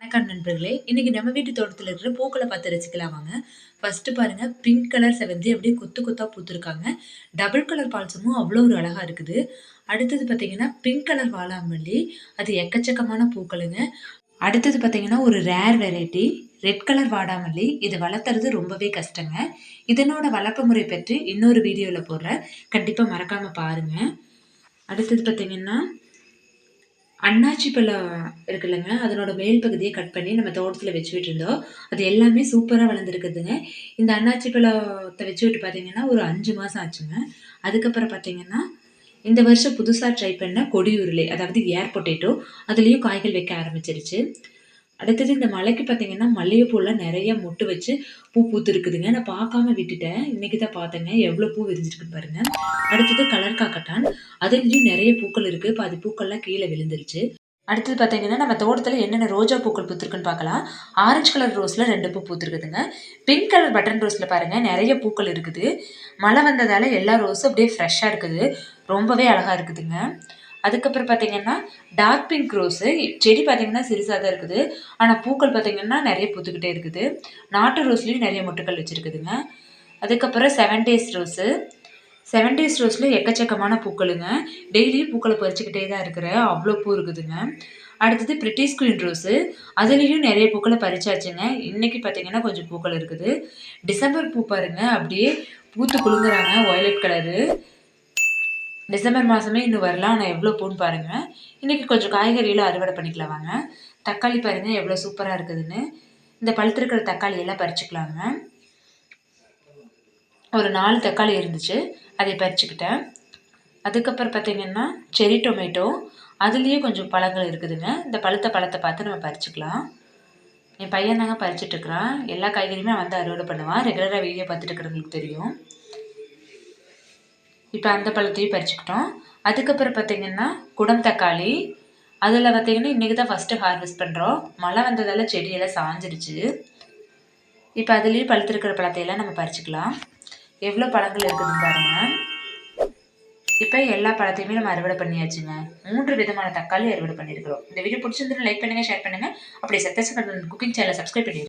வணக்கம் நண்பர்களே! இன்னைக்கு நம்ம வீட்டு தோட்டத்துல இருக்கிற பூக்கள பார்த்து ரசிக்கலாம் வாங்க. ஃபர்ஸ்ட்டு பாருங்க பிங்க் கலர் செவ்வந்தி அப்படியே கொத்து கொத்தா பூத்திருக்காங்க. டபுள் கலர் பால்சமும் அவ்வளோ ஒரு அழகா இருக்குது. அடுத்தது பார்த்தீங்கன்னா, பிங்க் கலர் வாடாமல்லி. அது எக்கச்சக்கமான பூக்களுங்க. அடுத்தது பார்த்தீங்கன்னா, ஒரு ரேர் வெரைட்டி ரெட் கலர் வாடாமல்லி. இது வளர்த்துறது ரொம்பவே கஷ்டங்க. இதனோட வளர்ப்பு முறை பற்றி இன்னொரு வீடியோல போடுறேன். கண்டிப்பா மறக்காம பாருங்க. அடுத்தது பார்த்தீங்கன்னா அன்னாச்சி பழம் இருக்குல்லங்க, அதனோட மேல் பகுதிய கட் பண்ணி நம்ம தோட்டத்துல வச்சு விட்டுருந்தோம். அது எல்லாமே சூப்பரா வளர்ந்துருக்குதுங்க. இந்த அன்னாச்சி பழத்த வச்சு விட்டு பார்த்தீங்கன்னா, ஒரு 5 மாசம் ஆச்சுங்க. அதுக்கப்புறம் பார்த்தீங்கன்னா, இந்த வருஷம் புதுசா ட்ரை பண்ண கொடி உருளை, அதாவது ஏர் பொட்டேட்டோ அதுலயும் காய்கள் வைக்க ஆரம்பிச்சிருச்சு. அடுத்தது இந்த மழைக்கு பார்த்தீங்கன்னா, மல்லிகைப்பூலாம் நெறைய மொட்டு வச்சு பூ பூத்திருக்குதுங்க. நான் பார்க்காம விட்டுட்டேன். இன்னைக்கு தான் பார்த்தேங்க. எவ்வளோ பூ விரிஞ்சிருக்குன்னு பாருங்க. அடுத்தது கலர் காக்கட்டான். அதுலயும் நெறைய பூக்கள் இருக்கு. பாதி பூக்கள்லாம் கீழ விழுந்துருச்சு. அடுத்தது பார்த்தீங்கன்னா, நம்ம தோட்டத்துல என்னென்ன ரோஜா பூக்கள் பூத்திருக்குன்னு பார்க்கலாம். ஆரஞ்சு கலர் ரோஸ்ல 2 பூ பூத்திருக்குதுங்க. பிங்க் கலர் பட்டன் ரோஸ்ல பாருங்க நெறைய பூக்கள் இருக்குது. மழை வந்ததால எல்லா ரோஸும் அப்படியே ஃப்ரெஷ்ஷா இருக்குது. ரொம்பவே அழகா இருக்குதுங்க. அதுக்கப்புறம் பார்த்தீங்கன்னா, டார்க் பிங்க் ரோஸு செடி பார்த்தீங்கன்னா சிறுசா தான் இருக்குது. ஆனா பூக்கள் பார்த்தீங்கன்னா நெறைய பூத்துக்கிட்டே இருக்குது. நாட்டு ரோஸ்லயும் நெறைய மொட்டுக்கள் வச்சிருக்குதுங்க. அதுக்கப்புறம் 7 டேஸ் ரோஸு. 7 டேஸ் ரோஸ்ல எக்கச்சக்கமான பூக்களுங்க. டெய்லியும் பூக்கள பறிச்சுக்கிட்டே தான் இருக்கிறேன். அவ்ளோ பூ இருக்குதுங்க. அடுத்தது பிரிட்டிஷ் குயின் ரோஸு. அதுலயும் நெறைய பூக்கள பறிச்சாச்சுங்க. இன்னைக்கு பார்த்தீங்கன்னா, கொஞ்சம் பூக்கள் இருக்குது. டிசம்பர் பூ பாருங்க, அப்படியே பூத்து குலுங்குறாங்க. Violet colour. டிசம்பர் மாசமே இன்னும் வரல. ஆனா எவ்ளோ பூன்னு பாருங்க. இன்னைக்கு கொஞ்சம் காய்கறிலாம் அறுவடை பண்ணிக்கலாம் வாங்க. தக்காளி பாருங்க எவ்ளோ சூப்பரா இருக்குதுன்னு. இந்த பழுத்திருக்கிற தக்காளி எல்லாம் பறிச்சுக்கலாங்க. ஒரு 4 தக்காளி இருந்துச்சு. அதை பறிச்சுக்கிட்டேன். அதுக்கப்புறம் பார்த்தீங்கன்னா, செர்ரி டொமேட்டோ. அதுலயும் கொஞ்சம் பழங்கள் இருக்குதுங்க. இந்த பழுத்த பழத்த பார்த்து நம்ம பறிச்சுக்கலாம். என் பையன் தாங்க பறிச்சுட்டு இருக்கிறான். எல்லா காய்கறியுமே அவன் வந்து அறுவடை பண்ணுவான். ரெகுலரா வீடியோ பார்த்துட்டு இருக்கிறவங்களுக்கு தெரியும். இப்ப அந்த பழத்தையும் பறிச்சுக்கிட்டோம். அதுக்கப்புறம் பார்த்தீங்கன்னா, குடம் தக்காளி. அதுல பார்த்தீங்கன்னா, இன்னைக்கு தான் ஃபர்ஸ்ட்டு ஹார்வெஸ்ட் பண்றோம். மழை வந்ததால செடியெல்லாம் சாஞ்சிருச்சு. இப்ப அதுலயும் பழுத்திருக்கிற பழத்தையெல்லாம் நம்ம பறிச்சுக்கலாம். எவ்ளோ பழங்கள் இருக்குதுன்னு பாருங்க. இப்ப எல்லா பழத்தையுமே நம்ம அறுவடை பண்ணியாச்சுங்க. 3 விதமான தக்காளி அறுவடை பண்ணியிருக்கிறோம். இந்த வீடியோ பிடிச்சிருந்தா லைக் பண்ணுங்க, ஷேர் பண்ணுங்க. அப்படியே சக்சஸ் குக்கிங் சேனலை சப்ஸ்கிரைப் பண்ணிடுங்க.